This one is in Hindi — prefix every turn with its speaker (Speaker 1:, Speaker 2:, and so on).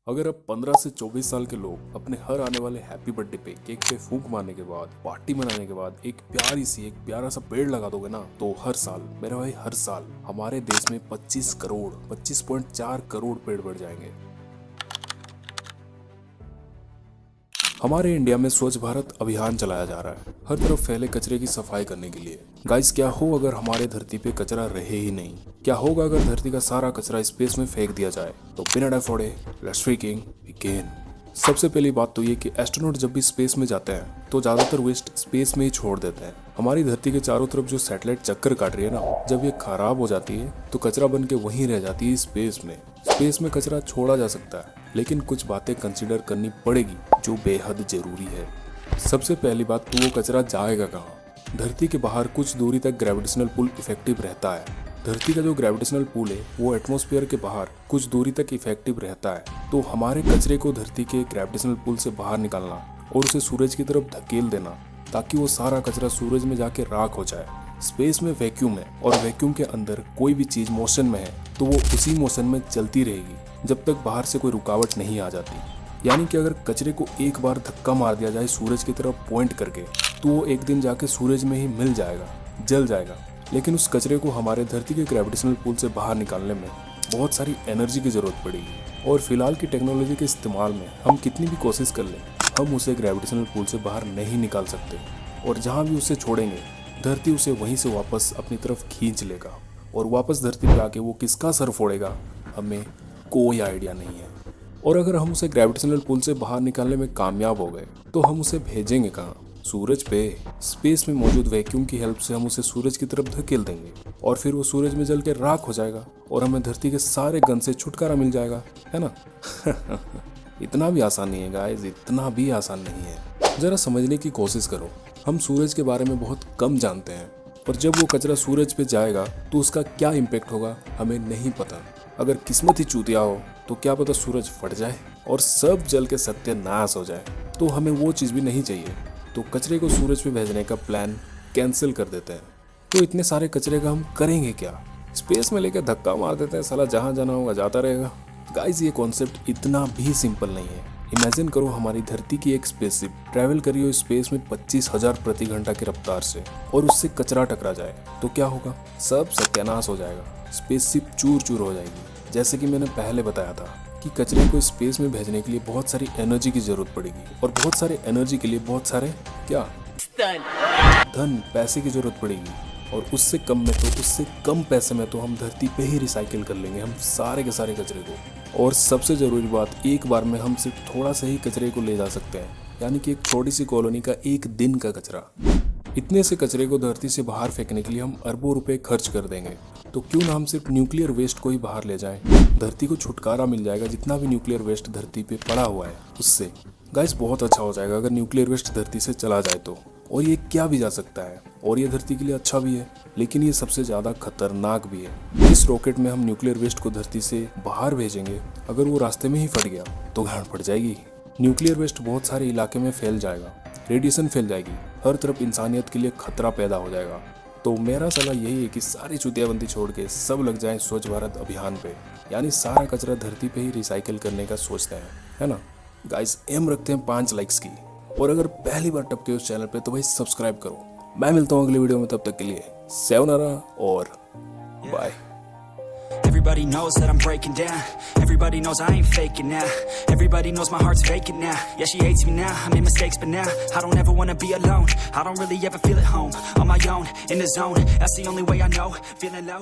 Speaker 1: अगर अब 15 से 24 साल के लोग अपने हर आने वाले हैप्पी बर्थडे पे केक पे फूंक मारने के बाद, पार्टी मनाने के बाद एक प्यारा सा पेड़ लगा दोगे ना, तो हर साल, मेरे भाई हर साल हमारे देश में 25.4 करोड़ पेड़ बढ़ जाएंगे। हमारे इंडिया में स्वच्छ भारत अभियान चलाया जा रहा है, हर तरफ फैले कचरे की सफाई करने के लिए। गाइस, क्या हो अगर हमारे धरती पे कचरा रहे ही नहीं? क्या होगा अगर धरती का सारा कचरा स्पेस में फेंक दिया जाए? तो बिना डर फोड़े लेट्स फ्रीकिंग बिगिन। सबसे पहली बात तो ये कि एस्ट्रोनॉट जब भी स्पेस में जाते हैं तो ज्यादातर वेस्ट स्पेस में ही छोड़ देते हैं। हमारी धरती के चारों तरफ जो सैटेलाइट चक्कर काट रही है ना, जब ये खराब हो जाती है तो कचरा बन के वहीं रह जाती है स्पेस में। स्पेस में कचरा छोड़ा जा सकता है, लेकिन कुछ बातें कंसीडर करनी पड़ेगी जो बेहद जरूरी है। सबसे पहली बात तो वो कचरा जाएगा कहाँ? धरती के बाहर कुछ दूरी तक ग्रेविटेशनल पुल इफेक्टिव रहता है। धरती का जो ग्रेविटेशनल पुल है वो एटमॉस्फेयर के बाहर कुछ दूरी तक इफेक्टिव रहता है। तो हमारे कचरे को धरती के ग्रेविटेशनल पुल से बाहर निकालना और उसे सूरज की तरफ धकेल देना, ताकि वो सारा कचरा सूरज में जाके राख हो जाए। स्पेस में वैक्यूम है और वैक्यूम के अंदर कोई भी चीज मोशन में है तो वो उसी मोशन में चलती रहेगी जब तक बाहर से कोई रुकावट नहीं आ जाती। यानी कि अगर कचरे को एक बार धक्का मार दिया जाए सूरज की तरफ पॉइंट करके, तो वो एक दिन जाके सूरज में ही मिल जाएगा, जल जाएगा। लेकिन उस कचरे को हमारे धरती के ग्रेविटेशनल पुल से बाहर निकालने में बहुत सारी एनर्जी की जरूरत पड़ेगी, और फिलहाल की टेक्नोलॉजी के इस्तेमाल में हम कितनी भी कोशिश कर लें, हम उसे ग्रेविटेशनल पुल से बाहर नहीं निकाल सकते। और जहाँ भी उसे छोड़ेंगे, धरती उसे वहीं से वापस अपनी तरफ खींच लेगा, और वापस धरती पर आके वो किसका सर फोड़ेगा हमें कोई आइडिया नहीं है। और अगर हम उसे ग्रेविटेशनल पुल से बाहर निकालने में कामयाब हो गए तो हम उसे भेजेंगे कहाँ? सूरज पे। स्पेस में मौजूद वैक्यूम की हेल्प से हम उसे सूरज की तरफ धकेल देंगे, और फिर वो सूरज में जल के राख हो जाएगा और हमें धरती के सारे गन से छुटकारा मिल जाएगा, है ना? इतना भी आसान नहीं है गाइस, इतना भी आसान नहीं है। जरा समझने की कोशिश करो। हम सूरज के बारे में बहुत कम जानते हैं, और जब वो कचरा सूरज पे जाएगा तो उसका क्या इम्पैक्ट होगा हमें नहीं पता। अगर किस्मत ही चूतिया हो तो क्या पता सूरज फट जाए और सब जल के सत्यानाश हो जाए, तो हमें वो चीज़ भी नहीं चाहिए। तो कचरे को सूरज पे भेजने का प्लान कैंसिल कर देते हैं। तो इतने सारे कचरे का हम करेंगे क्या? स्पेस में लेकर धक्का मार देते हैं, साला जहाँ जाना होगा जाता रहेगा। गाइस, ये कॉन्सेप्ट इतना भी सिंपल नहीं है। इमेजिन करो हमारी धरती की एक स्पेसशिप ट्रैवल करी हो स्पेस में 25,000 प्रति घंटा की रफ्तार से, और उससे कचरा टकरा जाए तो क्या होगा? सब सत्यानाश हो जाएगा, स्पेसशिप चूर चूर हो जाएगी। जैसे कि मैंने पहले बताया था कि कचरे को स्पेस में भेजने के लिए बहुत सारी एनर्जी की जरूरत पड़ेगी, और बहुत सारे एनर्जी के लिए बहुत सारे धन पैसे की जरूरत पड़ेगी। और उससे कम पैसे में तो हम धरती पे ही रिसाइकिल कर लेंगे हम सारे के सारे कचरे को। और सबसे ज़रूरी बात, एक बार में हम सिर्फ थोड़ा सा ही कचरे को ले जा सकते हैं, यानी कि एक छोटी सी कॉलोनी का एक दिन का कचरा। इतने से कचरे को धरती से बाहर फेंकने के लिए हम अरबों रुपए खर्च कर देंगे, तो क्यों ना हम सिर्फ न्यूक्लियर वेस्ट को ही बाहर ले जाएं? धरती को छुटकारा मिल जाएगा, जितना भी न्यूक्लियर वेस्ट धरती पे पड़ा हुआ है उससे। गाइस, बहुत अच्छा हो जाएगा अगर न्यूक्लियर वेस्ट धरती से चला जाए तो। और ये क्या भी जा सकता है, और ये धरती के लिए अच्छा भी है, लेकिन ये सबसे ज़्यादा खतरनाक भी है। इस रॉकेट में हम न्यूक्लियर वेस्ट को धरती से बाहर भेजेंगे, अगर वो रास्ते में ही फट गया तो गांड पड़ जाएगी। न्यूक्लियर वेस्ट बहुत सारे इलाके में फैल जाएगा, रेडिएशन फैल जाएगी, हर तरफ इंसानियत के लिए खतरा पैदा हो जाएगा। तो मेरा सलाह यही है कि सारी चुतियाबंदी छोड़ के सब लग जाएं स्वच्छ भारत अभियान पे, यानी सारा कचरा धरती पे ही रिसाइकिल करने का सोचते हैं, है ना? गाइस, एम रखते हैं 5 लाइक्स की, और अगर पहली बार टपके उस चैनल पे तो भाई सब्सक्राइब करो। मैं मिलता हूँ अगली वीडियो में, तब तक के लिए sayonara और bye.
Speaker 2: Everybody knows that I'm breaking down. Everybody knows I ain't faking now. Everybody knows my heart's vacant now. Yeah, she hates me now. I made mistakes, but now I don't ever wanna be alone. I don't really ever feel at home. On my own, in the zone. That's the only way I know. Feeling low.